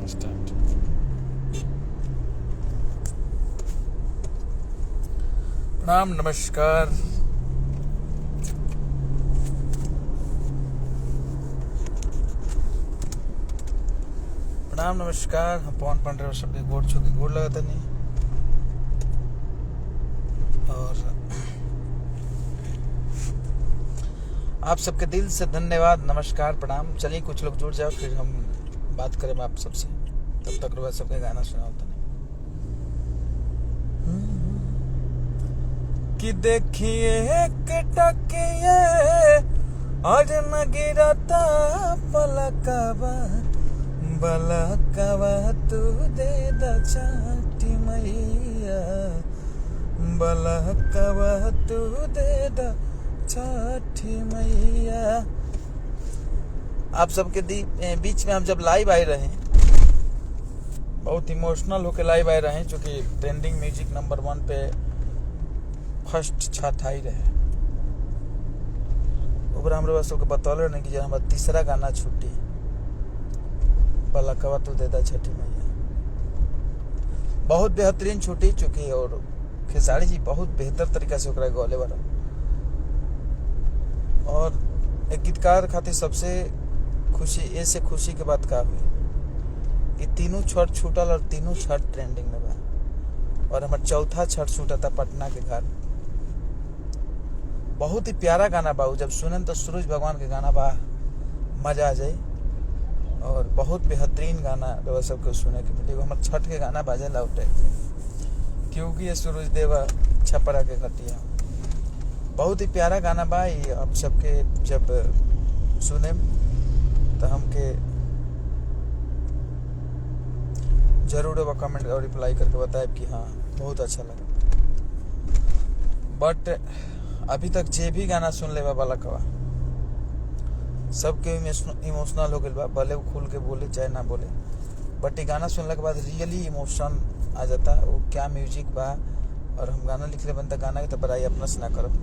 Start. प्रणाम नमस्कार। प्रणाम नमस्कार। हम पवन पांडे सबके गोड़ छू के गोड़ लगता नहीं और आप सबके दिल से धन्यवाद, नमस्कार, प्रणाम। चलिए कुछ लोग जुड़ जाओ, फिर हम बात करें आप सबसे। तब तक रोज सबके गाना सुना होता नहीं कि देखिए एक टकिए आज न गिरता पलकवा बलकवा तू दे द छठी मैया बलकवा तू दे द छठी मैया। आप सबके बीच में हम जब लाइव आए रहे, बहुत इमोशनल होके लाइव आए रहे, चूँकि ट्रेंडिंग म्यूजिक नंबर 1 पे फर्स्ट छठ आई रहे। ओकरा हमरे सबके बतौले नहीं कि जब हमारा तीसरा गाना छूटी बलकवा तू दे दा छठी मैया, बहुत बेहतरीन छूटी चूँकि, और खेसारी जी बहुत बेहतर तरीका से ओकरा गौले बारा। और एक गीतकार खातिर सबसे खुशी ऐसे खुशी के बात का हुई कि तीनों छठ छूटल और तीनों छठ ट्रेंडिंग में बा, और हमार चौथा छठ छूटा था पटना के घर। बहुत ही प्यारा गाना बा, जब सुने तो सूरज भगवान के गाना बा, मजा आ जाए। और बहुत बेहतरीन गाना रवा सबको सुने के मिले। हमारे छठ के गाना बाजे लाउटे क्योंकि ये सूरज देवा छपरा के घटिया, बहुत ही प्यारा गाना बा। ये आप सबके जब सुने तो हमके जरूर वो कमेंट और रिप्लाई करके बताए कि हाँ बहुत अच्छा लगा। बट अभी तक जे भी गाना सुन ले बलकवा सबके इमोशनल हो गए बा, भले वो खुल के बोले चाहे ना बोले, बट ये गाना सुनने के बाद रियली इमोशन आ जाता। वो क्या म्यूजिक बा, और हम गाना लिख ले बनता, गाना की तो बड़ाई अपना से ना करब,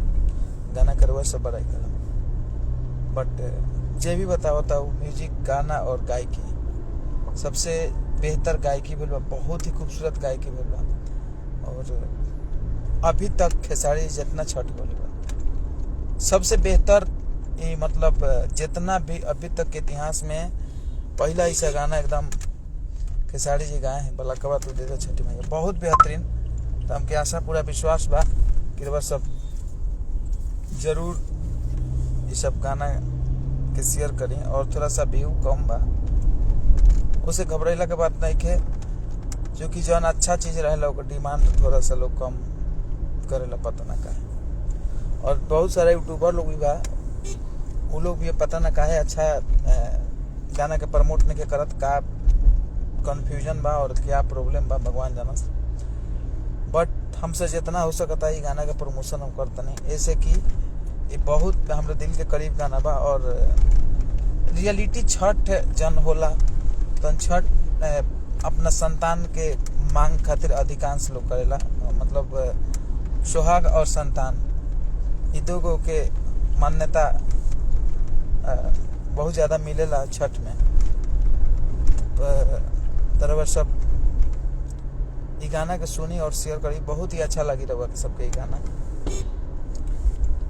गाना करवा सब बड़ाई करब। बट जे भी बतावता वो म्यूजिक, गाना और गायकी, सबसे बेहतर गायकी भेल बा, बहुत ही खूबसूरत गायकी भेल बा। और अभी तक खेसारी जितना छठ बोले बा सबसे बेहतर, ये मतलब जितना भी अभी तक के इतिहास में पहला ऐसा गाना एकदम खेसारी जी गाए हैं, बलकवा तू दे दे छठी मैया, बहुत बेहतरीन। तो हमके आशा पूरा विश्वास बा कि वह सब जरूर ये सब गाना के शेयर करें। और थोड़ा सा व्यू कम बा, उसे घबराइला के बात नहीं है, क्योंकि जौन अच्छा चीज रहेला ओकर डिमांड थोड़ा सा लोग कम करेला, पता ना काहे। और बहुत सारे यूट्यूबर लोग भी बा, वो लोग भी पता ना काहे अच्छा गाना के प्रमोट नहीं करत, का कंफ्यूजन बा और क्या प्रॉब्लम बा भगवान जाना। बट हमसे जितना हो सकता है ये गाना का प्रमोशन हम करते नहीं, ऐसे कि ये बहुत हमारे दिल के करीब गाना बा। और रियलिटी छठ जन होला तो छठ अपना संतान के मांग खातिर अधिकांश लोग करेला, मतलब सुहाग और संतान ये दो गो के मान्यता बहुत ज्यादा मिलेला छठ में। तरह सब ये गाना के सुनी और शेयर करी, बहुत ही अच्छा लगी रहा सबके ये गाना,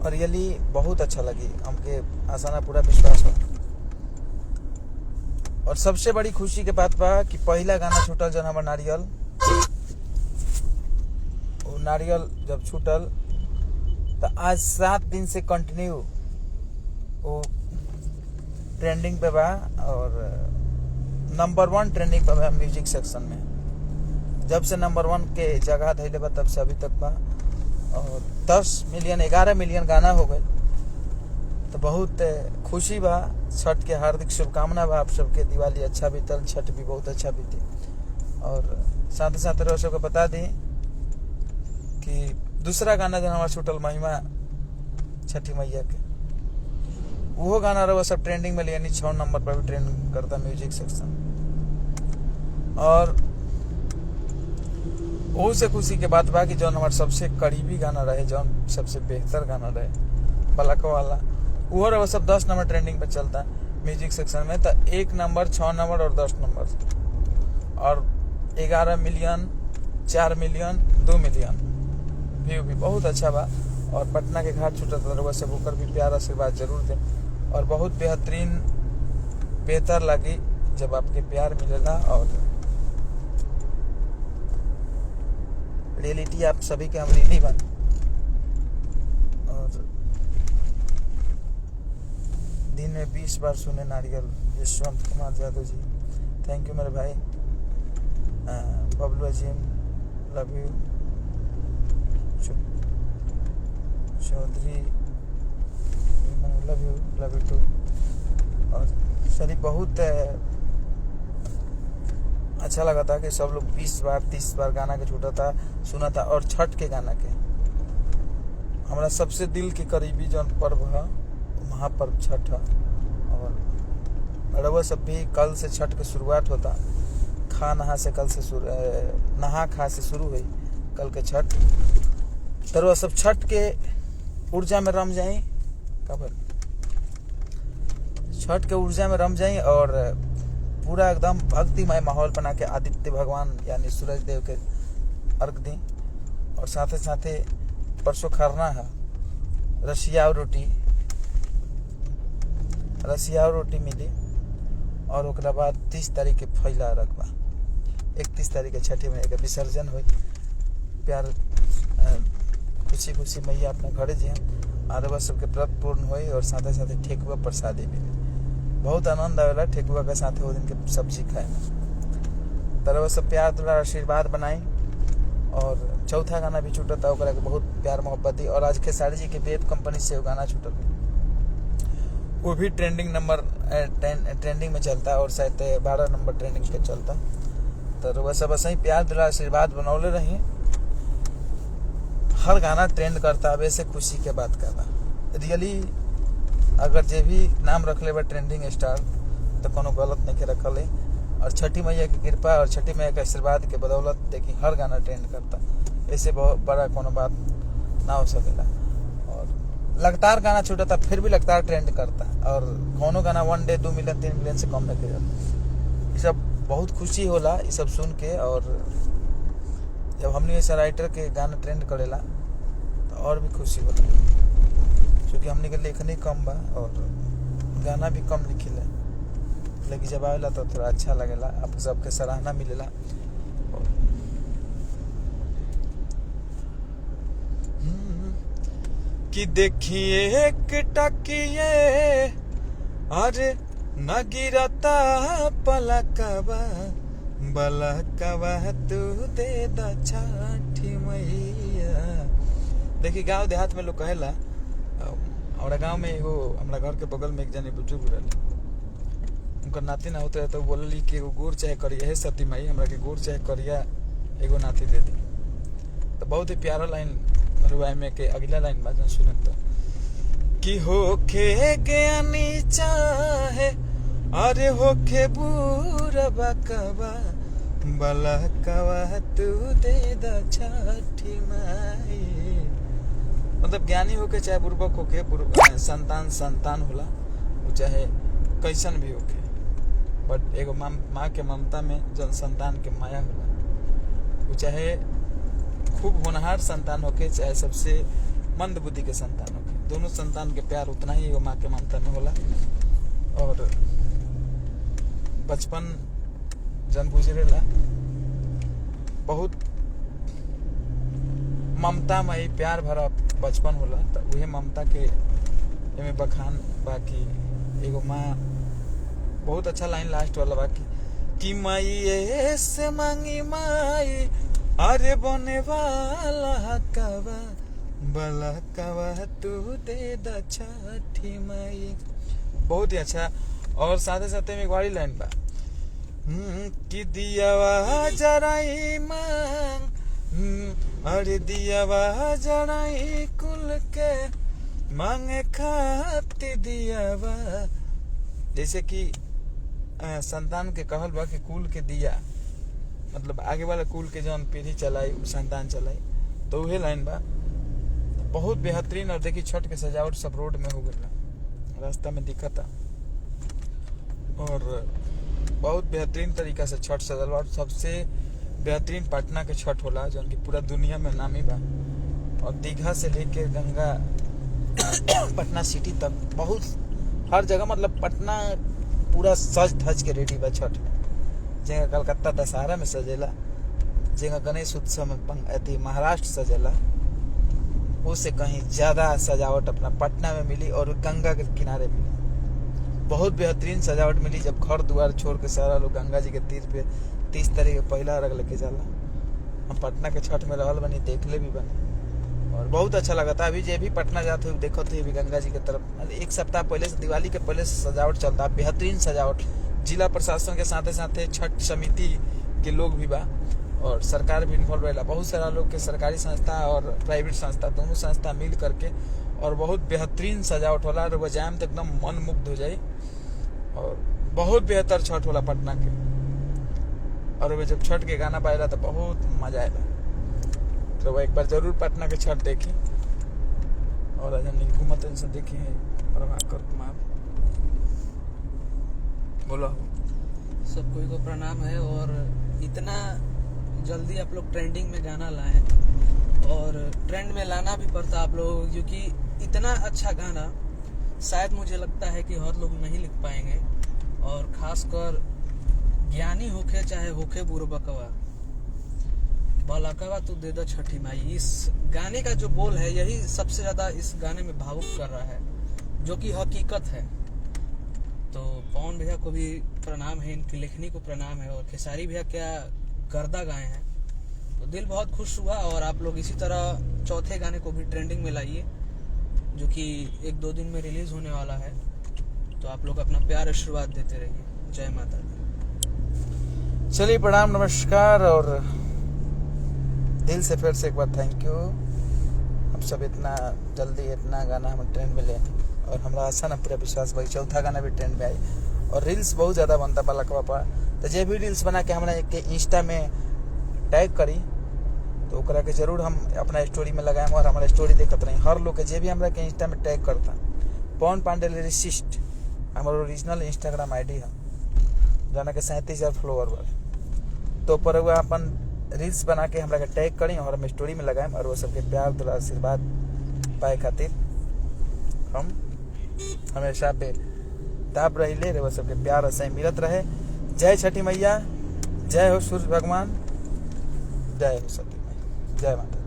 और रियली बहुत अच्छा लगी हमके, आसाना पूरा विश्वास हो। और सबसे बड़ी खुशी के बात बा कि पहला गाना छूटल जन हमार नारियल, वो नारियल जब छूटल तो आज 7 दिन से कंटिन्यू वो ट्रेंडिंग पे बा, और नंबर 1 ट्रेंडिंग पे बा म्यूजिक सेक्शन में। जब से नंबर 1 के जगह धैले बा तब से अभी तक बा, और 10 मिलियन 11 मिलियन गाना हो गए। तो बहुत खुशी बा, छठ के हार्दिक शुभकामना बा आप सबके। दिवाली अच्छा बीतल, छठ भी बहुत अच्छा बीती। और साथ ही साथ रहो सबको बता दी कि दूसरा गाना जो हमारा छूटल महिमा छठी मैया के, वो गाना रहो सब ट्रेंडिंग में, यानी 6 नंबर पर भी ट्रेंड करता म्यूजिक सेक्शन। और वो से खुशी के बात बा कि जौन हमारे सबसे करीबी गाना रहे, जौन सबसे बेहतर गाना रहे बलकवा वाला, वो रहो सब 10 नंबर ट्रेंडिंग पे चलता म्यूजिक सेक्शन में। तो 1 नंबर, 6 नंबर और 10 नंबर और 11 मिलियन, 4 मिलियन, 2 मिलियन व्यू भी बहुत अच्छा बा। और पटना के घाट छूटत रउआ सब होकर भी प्यार आशीर्वाद जरूर दें। और बहुत बेहतर लगी जब आपके प्यार मिलेगा। और रियलिटी आप सभी के अमरीनी बन। और दिन में 20 बार सुने नारियल। यशवंत कुमार यादव जी, थैंक यू मेरे भाई। Bablu Azim, love you. Chaudhary, love you too. और सही बहुत अच्छा लगा था कि सब लोग 20 बार 30 बार गाना के छूटा था सुना था। और छठ के गाना के हमारा सबसे दिल के करीबी जौन पर्व है महापर्व छठ है। और रउआ सब भी कल से छठ के शुरुआत होता। नहा खा से शुरू हुई कल के छठ। तो रउआ सब छठ के ऊर्जा में रम जाई। छठ के ऊर्जा में रम जाई और पूरा एकदम भक्तिमय माहौल बना के आदित्य भगवान यानी सूरज देव के अर्घ दी। और साथे साथे परसों खरना है। रसिया और रोटी मिली। और ओकरा बाद 30 तारीख के फैला अर्घ बा। 31 तारीख के छठी मैया के विसर्जन हुई। प्यार खुशी खुशी मैया अपने घरे जी आरवा सबके व्रत पूर्ण हुई। और साथे साथे ठेकुआ प्रसादी मिली। बहुत आनंद आवेला ठेकुआ के साथे वो दिन के सब्जी खाए में। तरह सब प्यार दुलार आशीर्वाद बनाई। और चौथा गाना भी छूटा था ओकरा के बहुत प्यार मोहब्बत दी। और आज खेसारी जी के वेब कंपनी से वो गाना छूटल, वो भी ट्रेंडिंग में चलता। और शायद 12 नंबर ट्रेंडिंग पे चलता। तो वह सब ऐसे ही प्यार दुलार आशीर्वाद बनौले रही। हर गाना ट्रेंड करता। वैसे खुशी के बात करना रियली अगर जे भी नाम रख ले ट्रेंडिंग स्टार तो कोनो गलत नहीं के रखल है। और छठी मैया की कृपा और छठी मैया के आशीर्वाद के बदौलत देखी हर गाना ट्रेंड करता। ऐसे बहुत बड़ा कोनो बात ना हो सकेला। और लगातार गाना छूटा था फिर भी लगातार ट्रेंड करता। और कोनो गाना 1 डे 2 मिलियन 3 मिलियन से कम नहीं जाता। ये सब बहुत खुशी होला ये सब सुन के। और जब हमने ऐसा राइटर के गाना ट्रेंड करेला तो और भी खुशी होला, क्योंकि हमने के लेखनी कम बा और गाना भी कम लिखिले। लेकिन जब आवेला तो थोड़ा अच्छा लगेला, आप सबके सराहना मिलेला। कि देखिए एक टकिए अरे न गिरता पलकवा बलकवा तू दे द छठी मैया। देखिए गांव देहात में लोग कहेला। हमारा गांव में एगो हमारा घर के बगल में एक जनी बुजुर्ग रही। उनका नाती ना होते तो बोलली कि एगो गोर चाहे करिया है सती माई हमरा के गोर चाहे करिया एगो नाती दे दी। तो बहुत ही प्यारा लाइन रुआई में के अगला लाइन बाजन सुने तो कि होखे ज्ञानी चाहे अरे होखे बूढ़ा कवा बलकवा तू दे द छठी माई। मतलब ज्ञानी होके चाहे बुर्बक होके संतान होला वो चाहे कैसन भी होके। बट एगो माँ के ममता में जन संतान के माया होला वो चाहे खूब होनहार संतान होके चाहे सबसे मंद बुद्धि के संतान होके, दोनों संतान के प्यार उतना ही एगो माँ के ममता में होला। और बचपन जन गुजरेला बहुत ममतामयी प्यार भरा बचपन होला। तो वही ममता के एमे बखान बाकी एगो माँ बहुत अच्छा लाइन लास्ट वाला बाकी कि माई से मांगी माई अरे बने वाला कवा बला कवा तू दे द छठी माई। बहुत ही अच्छा। और साथे साथे में एक वाली लाइन बा कि दियावा जराई मांग अरे दियावा जराई कुल के मांगे खाती दियावा। जैसे कि संतान के कहल बा कि कुल के दिया मतलब आगे वाला कुल के जौन पीढ़ी चलाई संतान चलाई। तो वही लाइन बा बहुत बेहतरीन। और देखी छठ के सजावट सब रोड में हो गया, रास्ता में दिखता। और बहुत बेहतरीन तरीका से छठ सजल बा और सबसे बेहतरीन पटना के छठ होला जौन की पूरा दुनिया में नामी बा। और दीघा से लेके गंगा पटना सिटी तक बहुत हर जगह मतलब पटना पूरा सज धज के रेडी बा छठ में। जगह कलकत्ता दशहरा में सजेला, जगह गणेश उत्सव में अति महाराष्ट्र सजेला, उससे कहीं ज्यादा सजावट अपना पटना में मिली और गंगा के किनारे मिली। बहुत बेहतरीन सजावट मिली जब घर द्वार छोड़ के सारा लोग गंगा जी के तीर पे 30 तारीख के पहला अर्घ लेके जाला। हम पटना के छठ में रहल बनी, देखले भी बनी और बहुत अच्छा लगा था। अभी जे भी पटना जाते हुए देखो थे अभी गंगा जी के तरफ एक सप्ताह पहले से दिवाली के पहले से सजावट चलता है, बेहतरीन सजावट। जिला प्रशासन के साथ साथ छठ समिति के लोग भी बा और सरकार भी इन्वॉल्व रहेला। बहुत सारा लोग के सरकारी संस्था और प्राइवेट संस्था दोनों संस्था मिल करके और बहुत बेहतरीन सजावट होला और जाम तो एकदम मन मुग्ध हो जाए और बहुत बेहतर छठ होला पटना के। और वे जब छठ के गाना बाजेला तो बहुत मजा आएगा। तो एक बार जरूर पटना के छठ देखी और आज हमने घूमत से देखी है प्रभाकर कुमार। बोलो। सब कोई को प्रणाम है और इतना जल्दी आप लोग ट्रेंडिंग में गाना लाए और ट्रेंड में लाना भी पड़ता आप लोग, क्योंकि इतना अच्छा गाना शायद मुझे लगता है कि हर लोग नहीं लिख पाएंगे। और खासकर ज्ञानी होके चाहे होके बुरबकवा बलकवा तू दे दो छठी माई, इस गाने का जो बोल है यही सबसे ज्यादा इस गाने में भावुक कर रहा है, जो कि हकीकत है। तो पवन भैया को भी प्रणाम है, इनकी लेखनी को प्रणाम है और खेसारी भैया क्या गर्दा गाए हैं। तो दिल बहुत खुश हुआ और आप लोग इसी तरह चौथे गाने को भी ट्रेंडिंग में लाइए, जो कि 1-2 दिन में रिलीज होने वाला है। तो आप लोग अपना प्यार आशीर्वाद देते रहिए। जय माता दी। चलिए प्रणाम नमस्कार और दिल से फिर से एक बार थैंक यू। हम सब इतना जल्दी इतना गाना हम ट्रेंड में ले और हमारा आशा ना पूरा विश्वास भाई चौथा गाना भी ट्रेंड में आई और रील्स बहुत ज्यादा बनता बलकवा पर। तो जे भी रील्स बना के हमारा एक इंस्टा में टैग करी तो ओकरा के जरूर हम अपना स्टोरी में लगाएंगे और हमारा स्टोरी देखते रही। हर लोग के जे भी हमारा के इंस्टा में टैग करता पवन पांडे लिरिसिस्ट हमारा ओरिजिनल इंस्टाग्राम आईडी है, जाना के 37,000 फॉलोअर वाले। तो पर अपन रील्स बना के हमरा के टैग करी और हम स्टोरी में लगाएं और वो सबके प्यार दुलार आशीर्वाद पाए खातिर हम हमेशा पे ताप रही वो सबके प्यार ऐसे मिलत रहे। जय छठी मैया, जय हो सूर्य भगवान, जय हो सती मैया, जय माता।